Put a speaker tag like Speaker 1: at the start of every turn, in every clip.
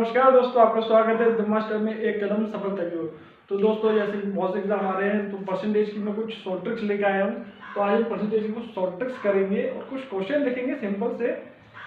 Speaker 1: नमस्कार दोस्तों, आपका स्वागत है द मास्टर में एक कदम सफलता की ओर। तो दोस्तों, जैसे कि बहुत से एग्जाम आ रहे हैं तो परसेंटेज की मैं कुछ शॉर्ट ट्रिक्स लेकर आया हूँ। तो आज परसेंटेज की कुछ शॉर्ट ट्रिक्स करेंगे और कुछ क्वेश्चन देखेंगे सिंपल से।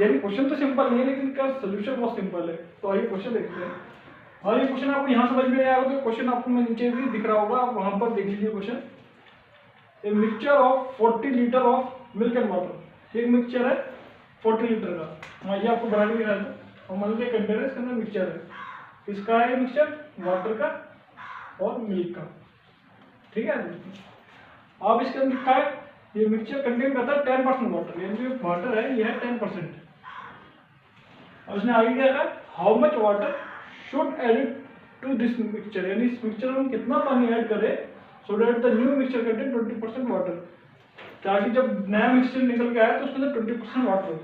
Speaker 1: यानी क्वेश्चन तो सिंपल नहीं है लेकिन इसका सोल्यूशन बहुत सिंपल है। तो आइए क्वेश्चन देखते हैं। और ये क्वेश्चन आपको यहाँ समझ में नहीं आएगा तो क्वेश्चन आपको मैं नीचे भी दिख रहा होगा, आप वहाँ पर देख लीजिए question. A mixture of 40 litre of milk and water. एक मिक्सचर है 40 लीटर का। ये आपको बना के दिखाया था। और मान लीजिए कंटेनर, इसके अंदर मिक्सचर है। किसका है मिक्सचर? वाटर का और मिल्क का। ठीक है। अब इसके अंदर लिखा है ये मिक्सचर कंटेन करता है 10% वाटर, यानी जो वाटर है ये है 10%। और उसने आगे क्या कहा, how much water should add to this mixture, यानी इस मिक्सचर में कितना पानी ऐड करे so that the new mixture contain 20% water, ताकि जब नया मिक्सचर निकल के आया तो उसके अंदर 20% वाटर हो।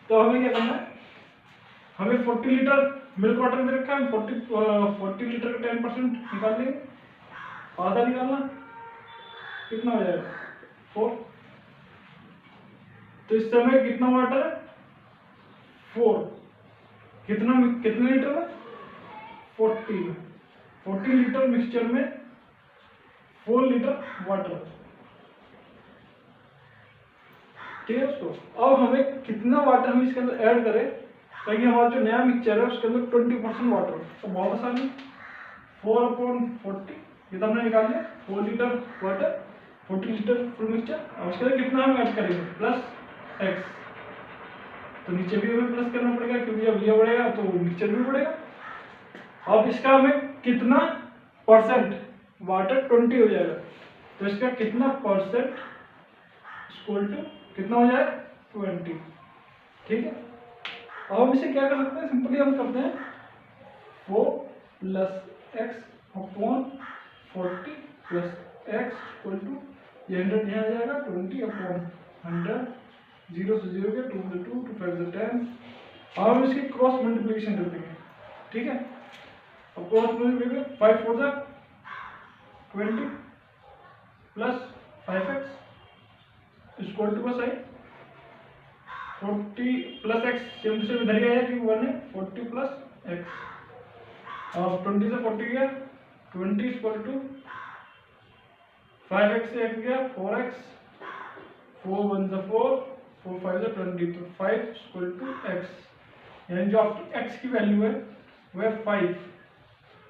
Speaker 1: तो हमें क्या करना है, हमें 40 लीटर मिल्क वाटर में रखा है, 40 लीटर का 10% निकाल लेंगे। आधा निकालना कितना हो जाएगा 4। तो इस समय कितना वाटर है 4। कितने लीटर में 40 लीटर मिक्सचर में 4 लीटर वाटर। ठीक है दोस्तों। अब हमें कितना वाटर हम इसके अंदर ऐड करें ताकि हमारा जो नया मिक्सचर है उसके अंदर 20% वाटर हो। तो बहुत आसान है, 4/40 ये तो हमने निकाल लिया। 4 litre water 40 litre full mixture. और उसके अंदर कितना हम ऐड करेंगे प्लस x। तो नीचे भी हमें प्लस करना पड़ेगा क्योंकि जब ये बढ़ेगा तो मिक्सचर भी बढ़ेगा। अब इसका हमें कितना परसेंट वाटर 20 हो जाएगा, तो इसका कितना परसेंट इक्वल टू कितना हो जाए 20। ठीक है। अब हम इसे क्या कर सकते हैं, सिंपली हम करते हैं 4 + x upon 40 + x equal to ये 100 यहाँ आ जाएगा 20 अपॉन 100। 0 से 0 के 2 से 2 2 5 से 10। अब हम इसकी क्रॉस मल्टीप्लिकेशन कर देंगे। ठीक है। अब क्रॉस मल्टीप्लिकेशन 5 4 जा 20 प्लस 5x इक्वल टू बस है 40 + x सेम से इधर ही आया क्योंकि 1 है 40 + x। अब 20 से 40 गया 20 इक्वल टू 5x से x गया 4x। 4 1 से 4 4 5 से 20, तो 5 इक्वल टू x। यानी जो आपकी x की वैल्यू है वो है 5।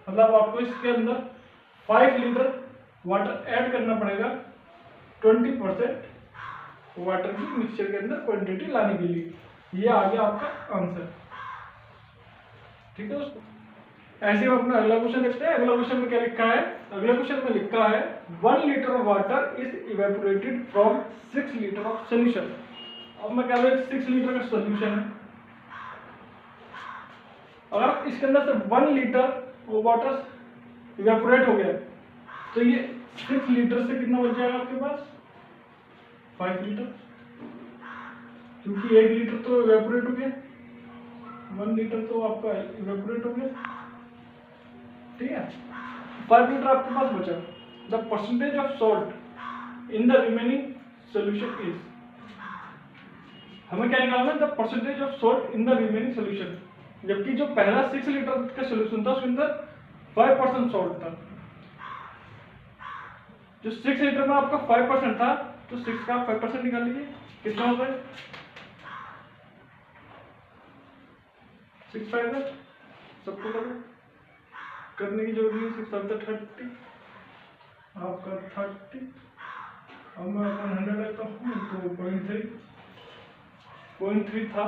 Speaker 1: मतलब आपको इसके अंदर 5 लीटर वाटर ऐड करना पड़ेगा 20% वाटर की मिक्सचर के अंदर क्वांटिटी लाने के लिए। ये आ गया आपका आंसर। ठीक है दोस्तों। ऐसे हम अपना अगला क्वेश्चन देखते हैं। अगला क्वेश्चन में क्या लिखा है, अगले क्वेश्चन में लिखा है 1 litre of water is evaporated from 6 litre of solution. अब मैं कह रहा हूँ 6 लीटर का सोल्यूशन है। अगर इसके अंदर से 1 लीटर वाटर इवेपोरेट हो गया तो ये 6 लीटर से कितना बच जाएगा आपके पास 5 लीटर, क्योंकि 1 लीटर तो इवेपोरेट हो गया, 1 लीटर तो आपका इवेपोरेट हो गया। ठीक है। 5 लीटर आपके पास बचा। The percentage of salt in the remaining solution is, हमें क्या निकालना है, the percentage of salt in the remaining solution. जबकि जो पहला 6 लीटर का सोल्यूशन था उसके अंदर 5% सॉल्ट था। जो 6 लीटर में आपका 5% था तो 6 का 5% निकाल लीजिए, कितना होता है 6 5 है। सबको करने की जरूरत नहीं, 6 5 30 आपका 30। अब मैं 100 लेता हूँ तो 0.3 था।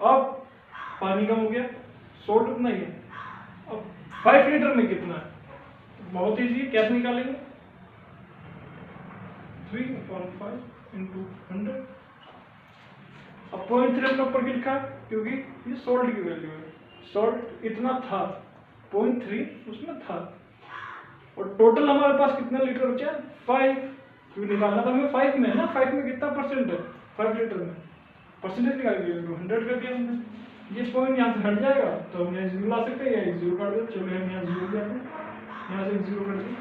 Speaker 1: अब पानी कम हो गया, सॉल्ट उतना ही है। अब 5 लीटर में कितना है, बहुत ईजी है, कैसे निकालेंगे 3/5 × 100। अब 0.3 अपने ऊपर की लिखा क्योंकि ये सॉल्ट की वैल्यू है। सॉल्ट इतना था 0.3 उसमें था, और टोटल हमारे पास कितना लीटर बचा 5, क्योंकि निकालना था हमें 5 में है ना। 5 में कितना परसेंट है 5 लीटर में, परसेंटेज निकाल दिया 100 कर दिया हमने। ये पॉइंट यहाँ से हट जाएगा तो हम यहाँ 0 ला सकते हैं, या 0 काट देते। चलो हम यहाँ 0 जाते हैं, यहाँ से 0 कर दें।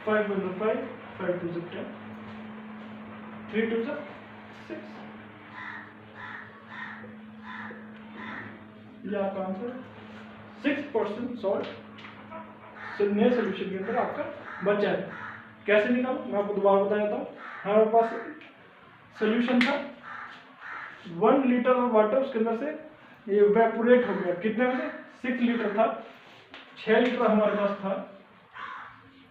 Speaker 1: 5 1 5 5 2 10 3 2 6। ये आपका आंसर 6% सॉल्ट नए सोल्यूशन के अंदर आपका बचा है। कैसे निकालो मैं आपको दोबारा बता देता हूँ। हमारे पास सोल्यूशन था 1 लीटर वाटर, उसके अंदर से ये इवेपोरेट हो गया कितने में से 6 लीटर था, 6 लीटर हमारे पास था,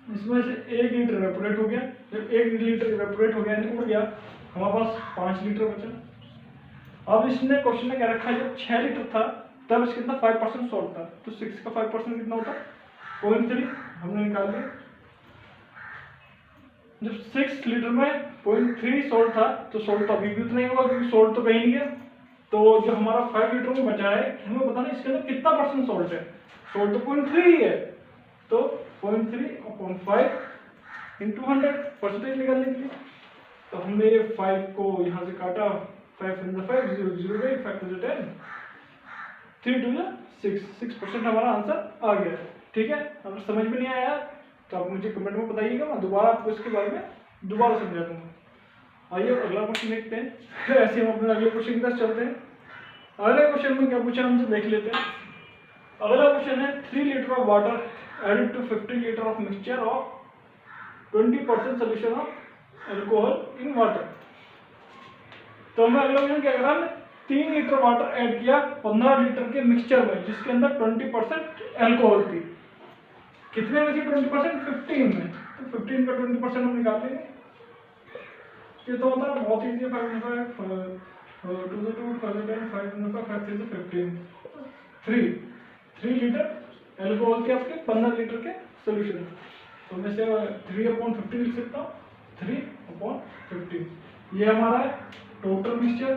Speaker 1: इसमें से 1 लीटर इवेपोरेट हो गया। जब 1 लीटर इवेपोरेट हो गया यानी उड़ गया, हमारे पास 5 लीटर बचा। अब इसने क्वेश्चन में क्या रखा है, जब 6 लीटर था तब इसके अंदर 5% सॉल्ट था, तो 6 का 5% कितना होता है 0.3, हमने निकाल लिया। जब 6 लीटर में 0.3 सॉल्ट था तो सॉल्ट तो अभी भी उतना ही होगा क्योंकि सॉल्ट तो कहीं नहीं गया। तो जो हमारा 5 लीटर में बचा है हमें बताना इसके अंदर कितना % सॉल्ट है। सॉल्ट तो 0.3 ही है, तो 0.3/5 × 100 परसेंटेज निकालने के लिए। तो हमने ये 5 को यहाँ से काटा, 5 × 5 0 0 8 5 × 10 3 2 6% हमारा आंसर आ गया। ठीक है, अगर समझ में नहीं आया तो आप मुझे कमेंट में बताइएगा, मैं दोबारा आपको इसके बारे में दोबारा समझा दूंगा। आइए अगला क्वेश्चन देखते हैं। ऐसे हम अपने अगले क्वेश्चन की तरफ चलते हैं। अगले क्वेश्चन में क्या पूछा हमसे देख लेते हैं। अगला क्वेश्चन है 3 litre of water added to 50 litre of mixture of 20% solution of alcohol in water. तो हमें अगला क्वेश्चन क्या करा, हमने 3 लीटर वाटर ऐड किया 15 लीटर के मिक्सचर में जिसके अंदर 20% अल्कोहल थी। कितने में थी 20%? 15 में। तो 15 का 20% हम निकाल लेंगे। ये तो होता है बहुत ईजी है, 5 × 5 2 × 2 5 × 10 5 × 5 3 से 15 3 लीटर अल्कोहल के आपके 15 लीटर के सोल्यूशन। तो मैं से 3/15 लिख सकता हूँ, 3/15। ये हमारा है टोटल मिक्सचर,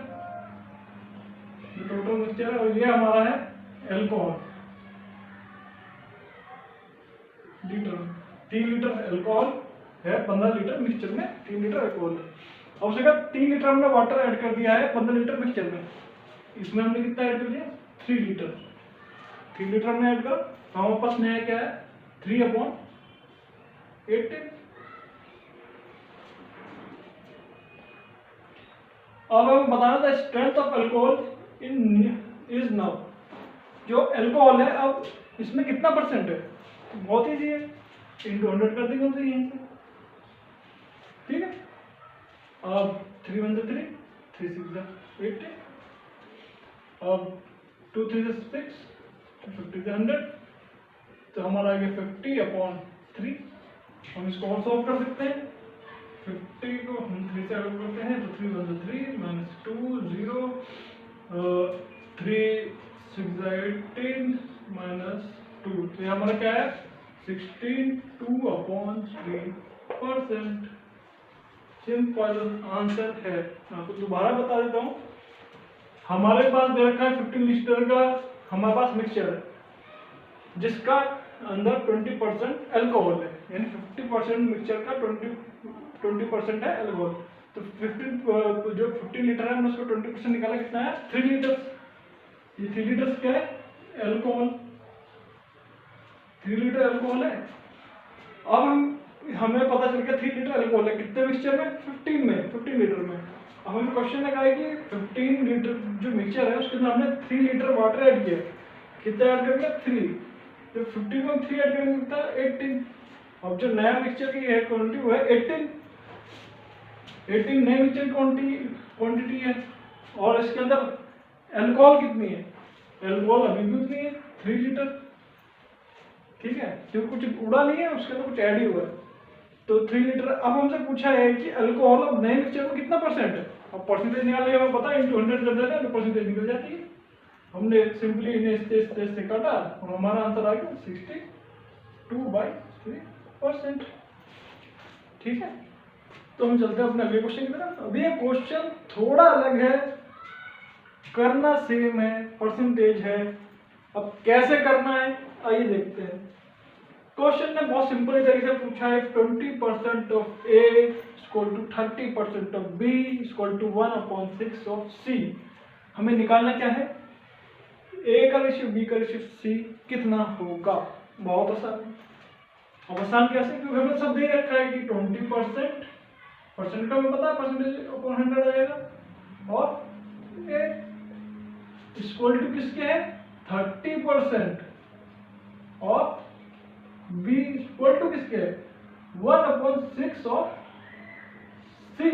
Speaker 1: है, और ये हमारा है अल्कोहल लीटर। 3 लीटर अल्कोहल है 15 लीटर मिक्सचर में, 3 लीटर अल्कोहल है। अब उसके बाद 3 लीटर हमने वाटर ऐड कर दिया है 15 लीटर मिक्सचर में। इसमें हमने कितना ऐड कर दिया 3 लीटर। 3 लीटर हमने ऐड कर, हमारे पास नया क्या है 3/18। अब हमें बताना था strength of alcohol in is now. जो अल्कोहल है अब इसमें कितना % है, बहुत ईजी है, × 100 कर देंगे उनसे यहीं से। ठीक है, अब 3 × 1 = 3 3 × 6 = 80, अब 2 × 3 = 6 50 से 100, तो हमारा आ गया 50/3। हम इसको और सॉल्व कर सकते हैं। 50 को हम 3 से अलग करते हैं तो 3 × 1 = 3 -2 0 3 6 = 18 -2, तो ये हमारा क्या है 16 2/3%। सिंपल आंसर है। मैं आपको दोबारा बता देता हूँ। हमारे पास दे रखा है 15 लीटर का हमारे पास मिक्सचर है जिसका अंदर 20% अल्कोहल है, यानी 50% मिक्सचर का 20% है अल्कोहल। तो 15 जो 15 लीटर है हमने उसको 20% निकाला, कितना है 3 लीटर। ये 3 लीटर क्या है अल्कोहल, 3 लीटर अल्कोहल है। अब हमें पता चल गया 3 लीटर अल्कोहल है कितने मिक्सचर में 15 लीटर में। अब हमें क्वेश्चन लगा है कि 15 लीटर जो मिक्सचर है उसके अंदर हमने 3 लीटर वाटर ऐड किया, कितना ऐड कर दिया 3, तो 15 में 3 ऐड करने कितना 18। अब जो नया मिक्सचर की है क्वांटिटी वो है 18 नए मिक्सचर की क्वांटिटी है। और इसके अंदर अल्कोहल कितनी है, अल्कोहल अभी भी उतनी है 3 लीटर। ठीक है, क्योंकि कुछ उड़ा नहीं है, उसके अंदर कुछ ऐड ही हुआ है, तो 3 लीटर। अब हमसे पूछा है कि अल्कोहल अब नए मिक्सचर में कितना % है। अब परसेंटेज निकालने का पता है, × 100 कर देते हैं तो परसेंटेज निकल जाती है। हमने सिंपली इन्हें इस से काटा और हमारा आंसर आ गया 62/3%। ठीक है, तो हम चलते हैं अपने अगले क्वेश्चन की तरफ। अभी ये क्वेश्चन थोड़ा अलग है, करना सेम है, परसेंटेज है। अब कैसे करना है आइए देखते हैं। क्वेश्चन ने बहुत सिंपल तरीके से पूछा है 20% of A = 30% of B = 1/6 of C। हमें निकालना क्या है A का रेशियो B का रेशियो C कितना होगा। बहुत आसान है। अब आसान कैसे, क्योंकि हमें सब दे रखा है कि 20% परसेंट का हमें पता है %/100 आ जाएगा, और A = किसके है 30% ऑफ बी इक्वल टू किसके 1/6 ऑफ सी।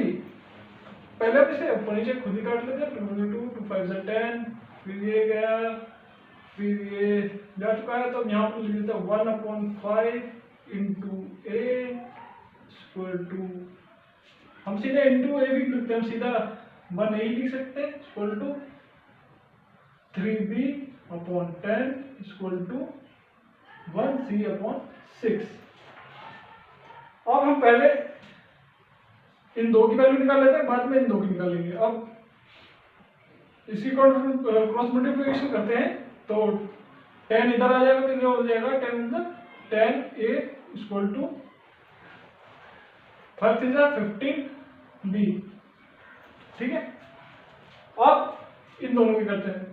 Speaker 1: पहले भी से ऊपर नीचे खुद ही काट लेते हैं। 2 2 5 10, फिर ये गया, फिर ये जा चुका है, तो यहाँ पर लिख देते हैं 1/5 इंटू ए इक्वल टू, हम सीधे इंटू ए भी लिखते हैं, हम सीधा 1 ए लिख सकते हैं equal to 3b/10 equal to 1c/6। अब हम पहले इन दो की वैल्यू निकाल लेते हैं, बाद में इन दो की निकालेंगे। अब इसी को क्रॉस मल्टीप्लिकेशन करते हैं, तो 10 इधर आ जाएगा, तो ये हो जाएगा 10 इधर 10a इक्वल टू 5 15b। ठीक है, अब इन दोनों की करते हैं,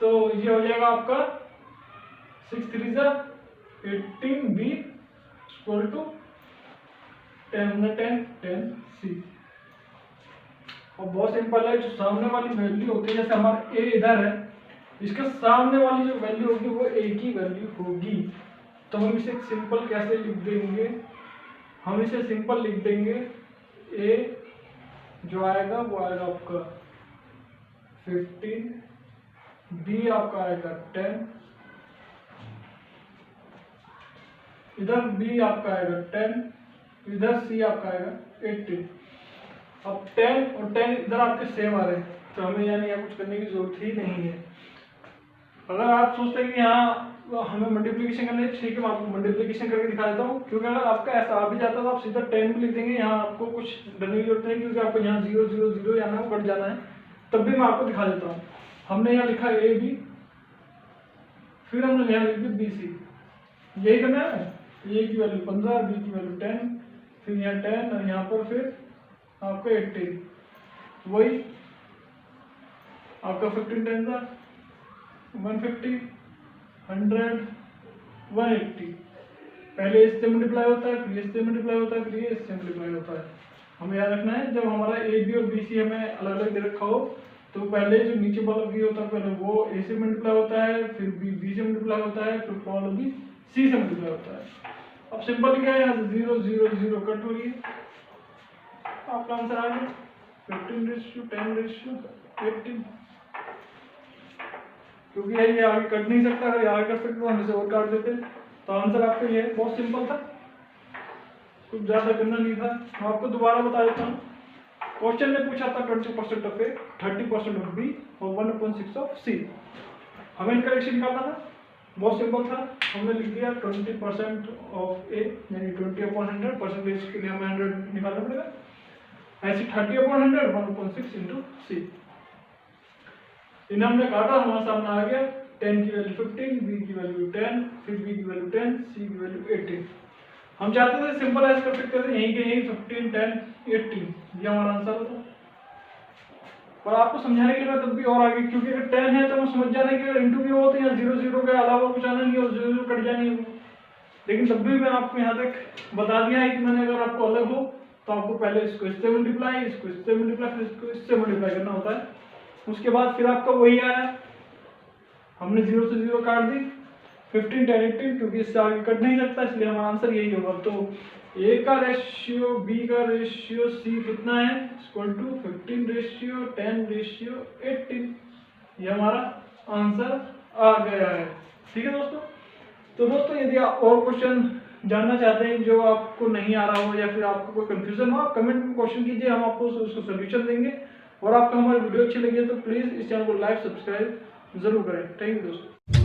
Speaker 1: तो ये हो जाएगा आपका 6 3 18b इक्वल टू 10 10c। और बहुत सिंपल है, जो सामने वाली वैल्यू होती है, जैसे हमारा a इधर है, इसके सामने वाली जो वैल्यू होगी वो a की वैल्यू होगी। तो हम इसे सिंपल कैसे लिख देंगे, हम इसे सिंपल लिख देंगे, a जो आएगा वो आएगा आपका 15, b आपका आएगा 10, इधर b आपका आएगा 10, इधर c आपका आएगा 18। अब 10 और 10 इधर आपके सेम आ रहे हैं, तो हमें यानी यहाँ कुछ करने की जरूरत ही नहीं है। अगर आप सोचते हैं कि यहाँ हमें मल्टीप्लिकेशन करनी है, ठीक है, मैं आपको मल्टीप्लिकेशन करके दिखा देता हूँ, क्योंकि अगर आपका ऐसा आ भी जाता है तो आप सीधा 10 भी लिख देंगे, यहाँ आपको कुछ डरने की जरूरत नहीं, क्योंकि आपको यहाँ 0 0 0 जाना है, कट जाना है, तब भी मैं आपको दिखा देता हूँ। हमने यहाँ लिखा ए बी, फिर हमने यहाँ लिख दिया बी सी, यही करना है। ए की वैल्यू 15, बी की वैल्यू 10, फिर यहाँ 10 और यहाँ पर फिर आपका 18, वही आपका 15 10 था 150 100 180। पहले इससे मल्टीप्लाई होता है, फिर इससे मल्टीप्लाई होता है, फिर ये इससे मल्टीप्लाई होता है। हमें याद रखना है, जब हमारा ए बी और बी सी हमें अलग अलग दे रखा हो, तो पहले जो नीचे वाला बी होता है पहले वो ए से मल्टीप्लाई होता है, फिर बी से मल्टीप्लाई होता है, फिर वाला बी सी से मल्टीप्लाई होता है। अब सिंपल क्या है, यहाँ से 0 0 0 कट हो रही है, आपका आंसर आ गया 15:10:18। क्योंकि ये आगे कट नहीं सकता, अगर आगे कर सकते तो हम इसे और काट देते, तो आंसर आपका ये बहुत सिंपल था, कुछ ज्यादा करना नहीं था। मैं आपको दोबारा बता देता हूँ, क्वेश्चन में पूछा था 20% ऑफ ए, 30% ऑफ बी और 1/6 ऑफ सी। हमें इनका रेशियो निकालना था, बहुत सिंपल था, हमने लिख दिया 20% ऑफ ए यानी 20/100, परसेंटेज के लिए हमें 100 निकालना पड़ेगा, ऐसे 30/100 1/6 इंटू सी। इन्हें हमने काटा, हमारे सामने आ गया 10 की वैल्यू 15, बी की वैल्यू 10, फिर बी की वैल्यू 10, सी की वैल्यू 18। हम चाहते थे सिंपल ऐसे कर सकते थे, यहीं के यहीं 15 10 18, ये हमारा आंसर होता। पर आपको समझाने के लिए तब भी और आगे, क्योंकि अगर 10 है तो हम समझ जाने कि अगर इंटू भी हो तो यहाँ 0 0 के अलावा कुछ आना नहीं और 0 0 कट जानी है। लेकिन तब भी मैं आपको यहाँ तक बता दिया है कि मैंने, अगर आपको अलग हो तो आपको पहले इसको इससे मल्टीप्लाई, इसको इससे मल्टीप्लाई, फिर इसको इससे मल्टीप्लाई करना होता है। उसके बाद फिर आपका वही आया, हमने 0 से 0 काट दी, 15 10 18, क्योंकि इससे आगे कट नहीं सकता, इसलिए हमारा आंसर यही होगा। तो ए का रेशियो बी का रेशियो सी कितना है, इक्वल टू 15:10:18, ये हमारा आंसर आ गया है। ठीक है दोस्तों, तो दोस्तों यदि आप और क्वेश्चन जानना चाहते हैं जो आपको नहीं आ रहा हो या फिर आपको कोई कंफ्यूजन हो, आप कमेंट में क्वेश्चन कीजिए, हम आपको उसको सोल्यूशन देंगे। और आपको हमारी वीडियो अच्छी लगी है तो प्लीज इस चैनल को लाइक सब्सक्राइब जरूर करें। थैंक यू दोस्तों।